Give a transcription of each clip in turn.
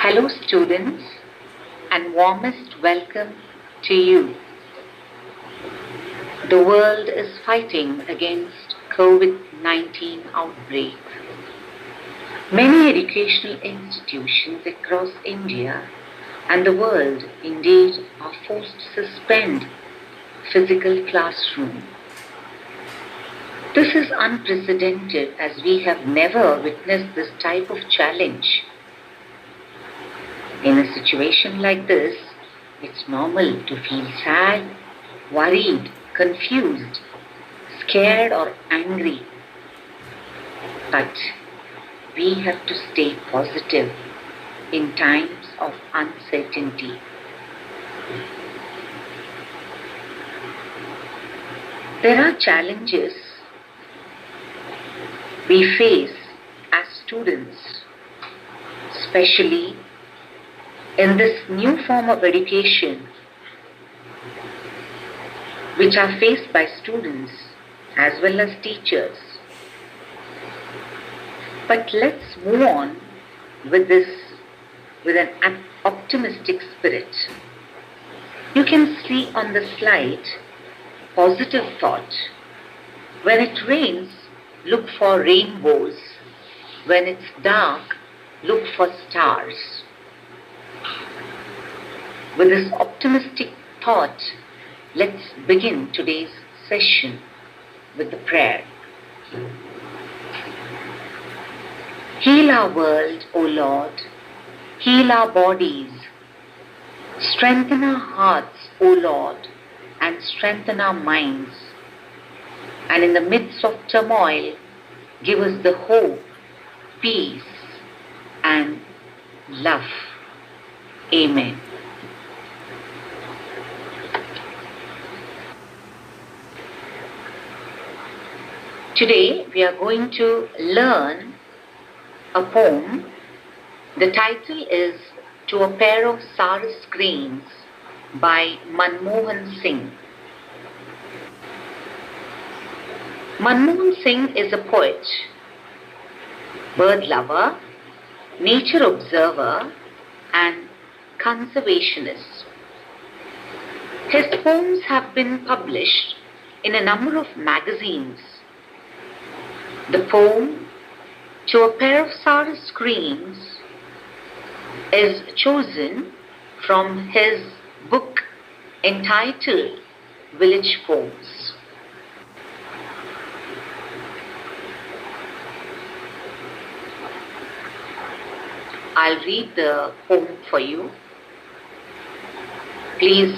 Hello students and warmest welcome to you. The world is fighting against COVID-19 outbreak. Many educational institutions across India and the world indeed are forced to suspend physical classroom. This is unprecedented as we have never witnessed this type of challenge. In a situation like this, it's normal to feel sad, worried, confused, scared or angry. But we have to stay positive in times of uncertainty. There are challenges we face as students, especially in this new form of education, which are faced by students as well as teachers. But let's move on with an optimistic spirit. You can see on the slide positive thought. When it rains, look for rainbows. When it's dark, look for stars. With this optimistic thought, let's begin today's session with the prayer. Heal our world, O Lord. Heal our bodies. Strengthen our hearts, O Lord, and strengthen our minds. And in the midst of turmoil, give us the hope, peace, and love. Amen. Today we are going to learn a poem. The title is To a Pair of SARUS Cranes by Manmohan Singh. Manmohan Singh is a poet, bird lover, nature observer, and conservationist. His poems have been published in a number of magazines. The poem, To a Pair of SARUS Cranes, is chosen from his book entitled Village Poems. I'll read the poem for you. Please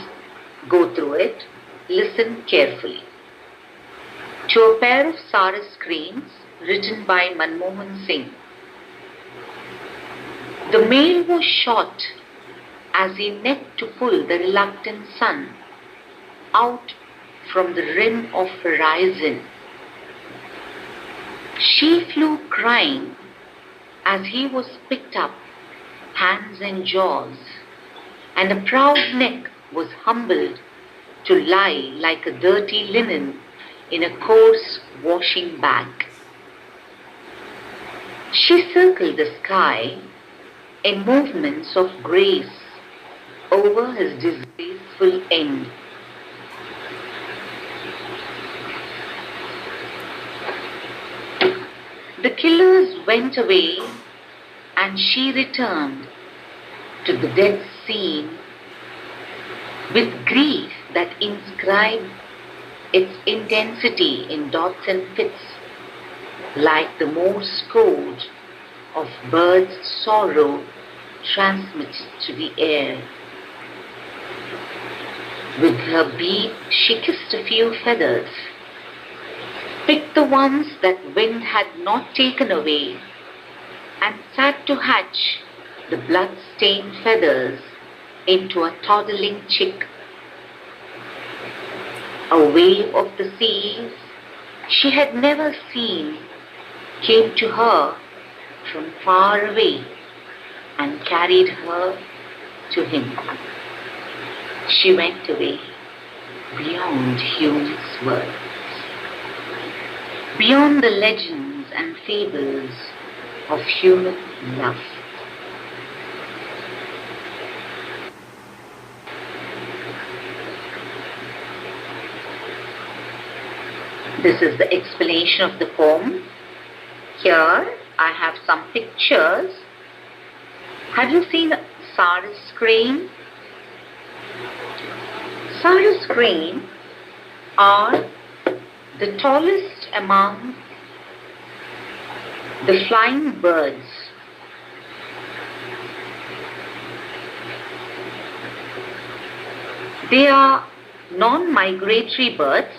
go through it. Listen carefully. To a Pair of SARUS Cranes, written by Manmohan Singh. The male was shot as he necked to pull the reluctant sun out from the rim of horizon. She flew crying as he was picked up, hands and jaws, and a proud neck was humbled to lie like a dirty linen in a coarse washing bag. She circled the sky in movements of grace over his disgraceful end. The killers went away and she returned to the death scene with grief that inscribed its intensity in dots and fits, like the Morse code of birds' sorrow transmitted to the air. With her beak, she kissed a few feathers, picked the ones that wind had not taken away, and sat to hatch the blood-stained feathers into a toddling chick. A wave of the seas she had never seen came to her from far away and carried her to him. She went away beyond human words, beyond the legends and fables of human love. This is the explanation of the poem. Here I have some pictures. Have you seen SARUS crane? SARUS crane are the tallest among the flying birds. They are non-migratory birds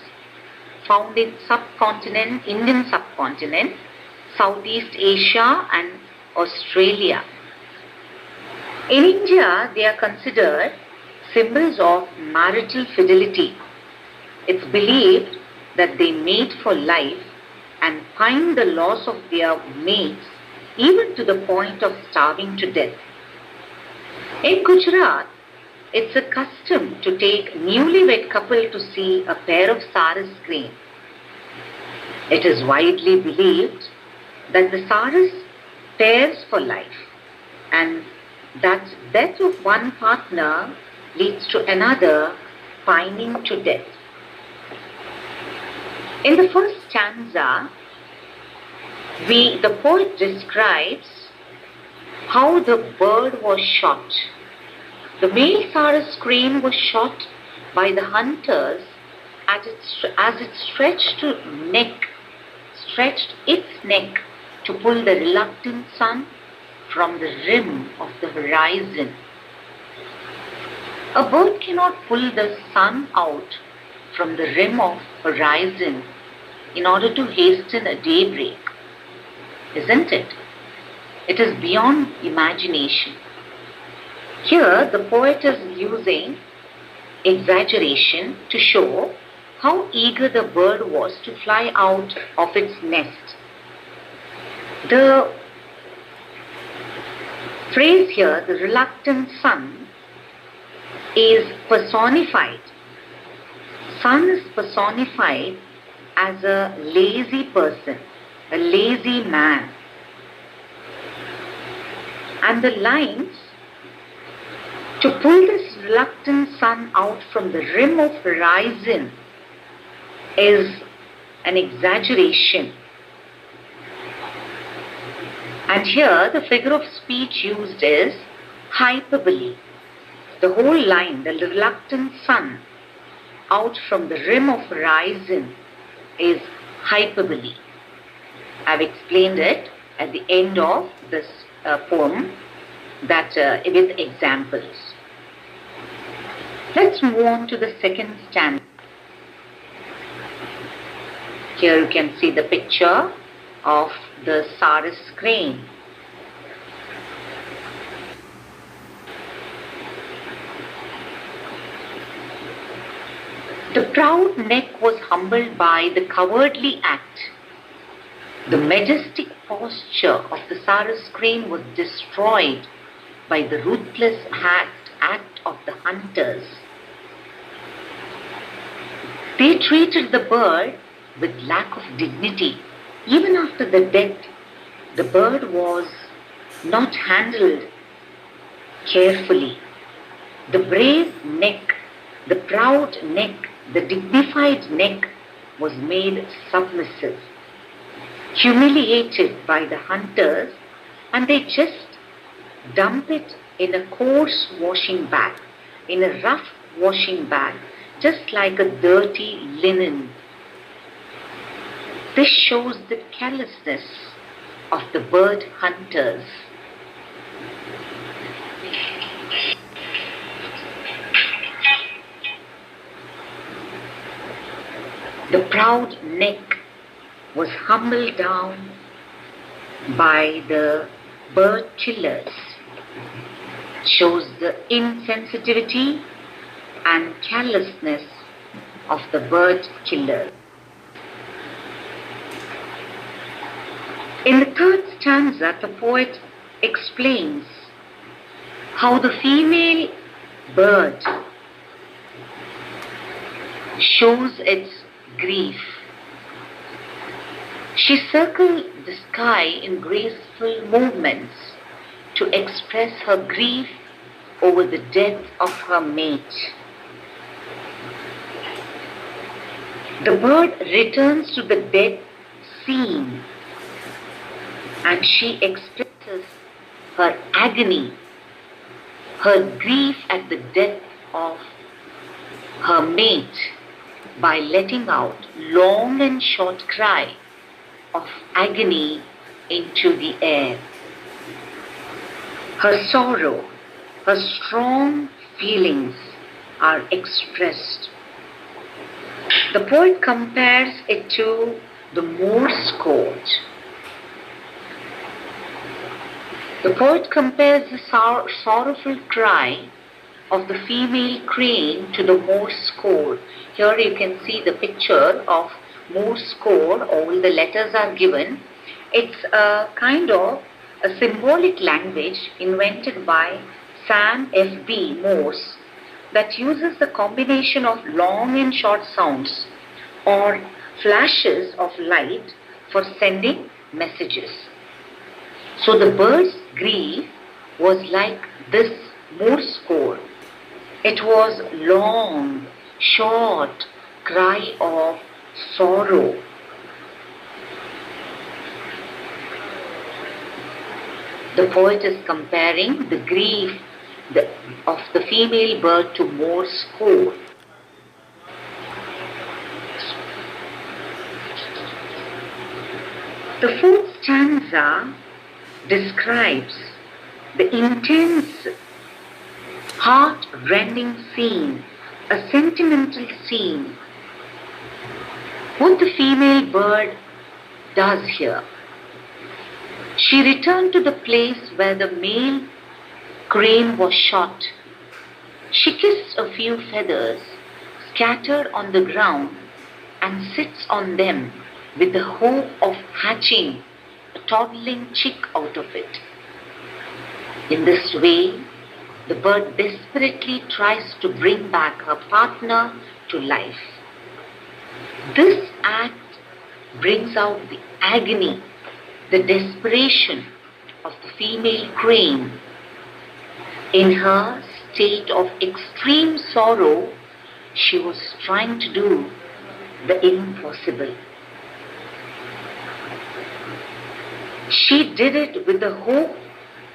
found in Indian subcontinent, Southeast Asia and Australia. In India, they are considered symbols of marital fidelity. It's believed that they mate for life and pine the loss of their mates even to the point of starving to death. In Gujarat, it's a custom to take newlywed couple to see a pair of SARUS crane. It is widely believed that the SARUS pairs for life and that death of one partner leads to another pining to death. In the first stanza, the poet describes how the bird was shot. The male SARUS crane was shot by the hunters as it stretched its neck to pull the reluctant sun from the rim of the horizon. A bird cannot pull the sun out from the rim of horizon in order to hasten a daybreak, isn't it? It is beyond imagination. Here, the poet is using exaggeration to show how eager the bird was to fly out of its nest. The phrase here, the reluctant sun, is personified. Sun is personified as a lazy person, a lazy man. And the lines, to pull this reluctant sun out from the rim of horizon, is an exaggeration. And here the figure of speech used is hyperbole. The whole line, the reluctant sun out from the rim of horizon, is hyperbole. I've explained it at the end of this poem with examples. Let's move on to the second stanza. Here you can see the picture of the SARUS crane. The proud neck was humbled by the cowardly act. The majestic posture of the SARUS crane was destroyed by the ruthless act of the hunters. They treated the bird with lack of dignity. Even after the death, the bird was not handled carefully. The brave neck, the proud neck, the dignified neck was made submissive, humiliated by the hunters, and they just dump it in a coarse washing bag, in a rough washing bag, just like a dirty linen. This shows the carelessness of the bird hunters. The proud neck was humbled down by the bird killers. Shows the insensitivity and carelessness of the bird killers. In the third stanza, the poet explains how the female bird shows its grief. She circled the sky in graceful movements to express her grief over the death of her mate. The bird returns to the death scene and she expresses her agony, her grief at the death of her mate by letting out long and short cry of agony into the air. Her sorrow, her strong feelings are expressed. The poet compares it to the Morse code. The poet compares the sorrowful cry of the female crane to the Morse code. Here you can see the picture of Morse code, all the letters are given. It's a kind of a symbolic language invented by Sam F.B. Morse that uses the combination of long and short sounds or flashes of light for sending messages. So the bird's grief was like this Morse code. It was long, short cry of sorrow. The poet is comparing the grief of the female bird to Morse code. The fourth stanza describes the intense, heart-rending scene, a sentimental scene. What the female bird does here. She returned to the place where the male crane was shot. She kissed a few feathers scattered on the ground and sits on them with the hope of hatching a toddling chick out of it. In this way, the bird desperately tries to bring back her partner to life. This act brings out the agony, the desperation of the female crane. In her state of extreme sorrow, she was trying to do the impossible. She did it with the hope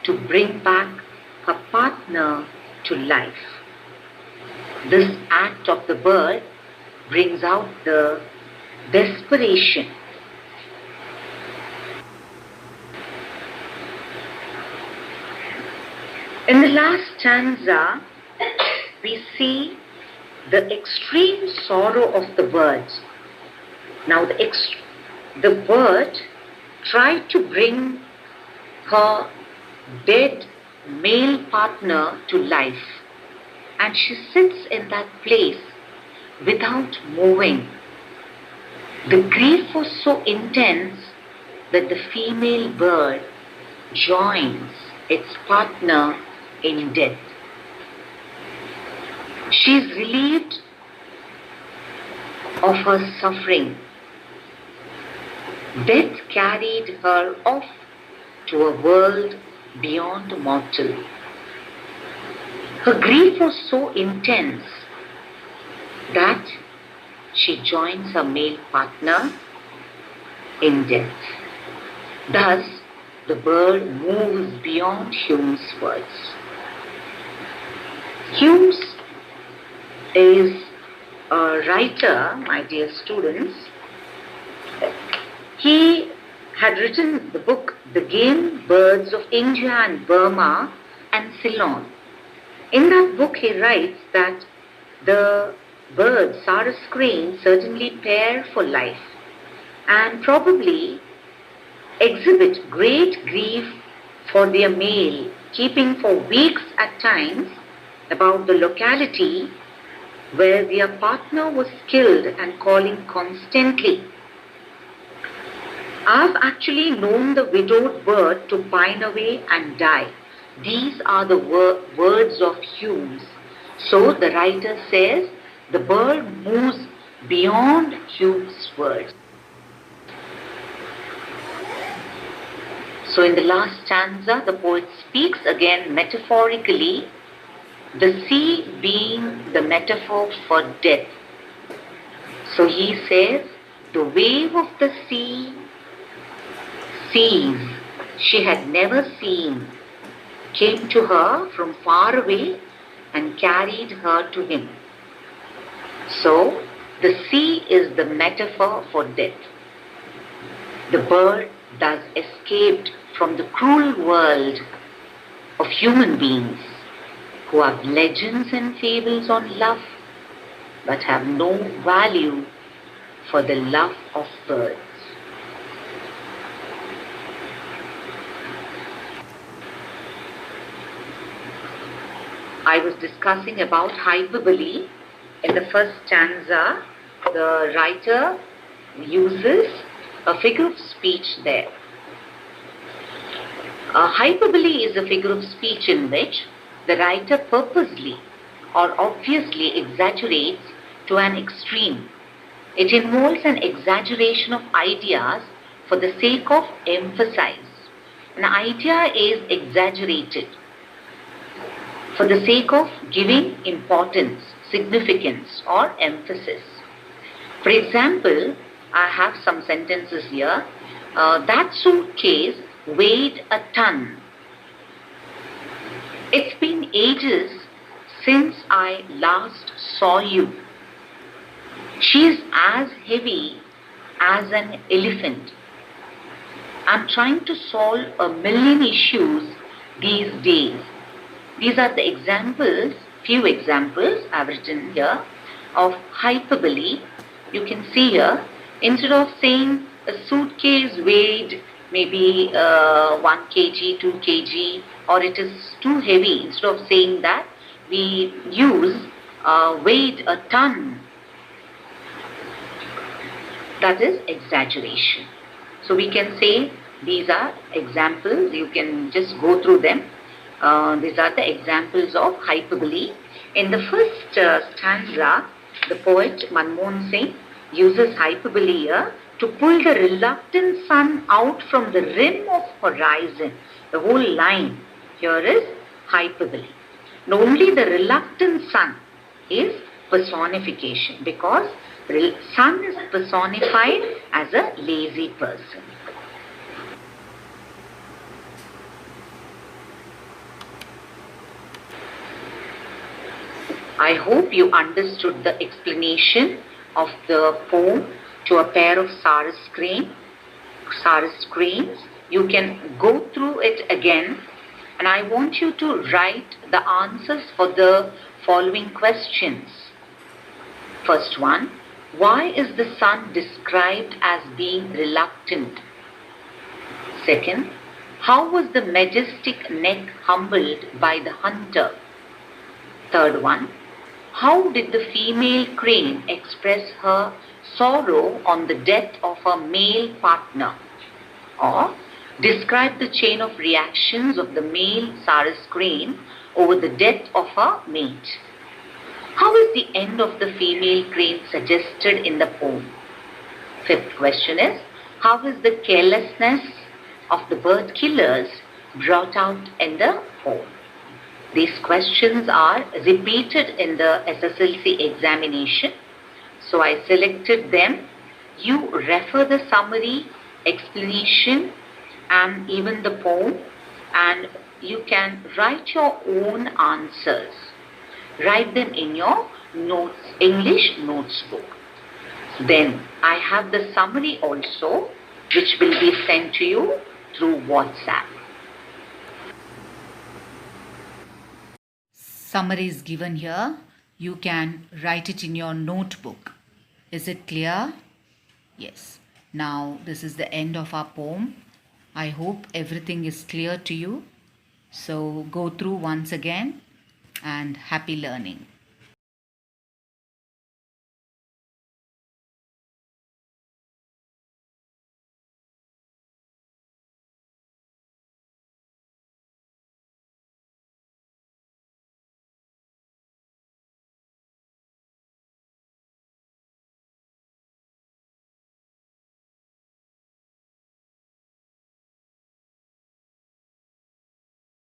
to bring back her partner to life. This act of the bird brings out the desperation. In the last stanza, we see the extreme sorrow of the bird. Now the bird tried to bring her dead male partner to life, and she sits in that place without moving. The grief was so intense that the female bird joins its partner in death. She is relieved of her suffering. Death carried her off to a world beyond mortal. Her grief was so intense that she joins her male partner in death. Thus, the bird moves beyond Hume's words. Hume is a writer, my dear students. He had written the book The Game Birds of India and Burma and Ceylon. In that book he writes that the birds, SARUS cranes, certainly pair for life and probably exhibit great grief for their male, keeping for weeks at times about the locality where their partner was killed and calling constantly. I've actually known the widowed bird to pine away and die. These are the words of Hume. So the writer says the bird moves beyond Hume's words. So in the last stanza, the poet speaks again metaphorically, the sea being the metaphor for death. So he says, the wave of the sea seas she had never seen came to her from far away and carried her to him. So, the sea is the metaphor for death. The bird thus escaped from the cruel world of human beings who have legends and fables on love but have no value for the love of birds. I was discussing about hyperbole. In the first stanza, the writer uses a figure of speech there. Hyperbole is a figure of speech in which the writer purposely or obviously exaggerates to an extreme. It involves an exaggeration of ideas for the sake of emphasis. An idea is exaggerated for the sake of giving importance, significance, or emphasis. For example, I have some sentences here. That suitcase weighed a ton. It's been ages since I last saw you. She's as heavy as an elephant. I'm trying to solve a million issues these days. These are the examples, few examples I've written here of hyperbole. You can see here, instead of saying a suitcase weighed maybe 1 kg, 2 kg, or it is too heavy, instead of saying that, we use weighed a ton. That is exaggeration. So we can say these are examples. You can just go through them. These are the examples of hyperbole. In the first stanza, the poet Manmohan Singh uses hyperbole here to pull the reluctant sun out from the rim of horizon. The whole line here is hyperbole. And only the reluctant sun is personification, because sun is personified as a lazy person. I hope you understood the explanation of the poem to a pair of SARUS cranes. You can go through it again, and I want you to write the answers for the following questions. First one, why is the sun described as being reluctant? Second, how was the majestic neck humbled by the hunter? Third one, how did the female crane express her sorrow on the death of her male partner? Or describe the chain of reactions of the male SARUS crane over the death of her mate. How is the end of the female crane suggested in the poem? Fifth question is, how is the carelessness of the bird killers brought out in the poem? These questions are repeated in the SSLC examination. So I selected them. You refer the summary, explanation, and even the poem, and you can write your own answers. Write them in your notes, English notes book. Then I have the summary also, which will be sent to you through WhatsApp. Summary is given here. You can write it in your notebook. Is it clear? Yes. Now this is the end of our poem. I hope everything is clear to you. So go through once again, and happy learning.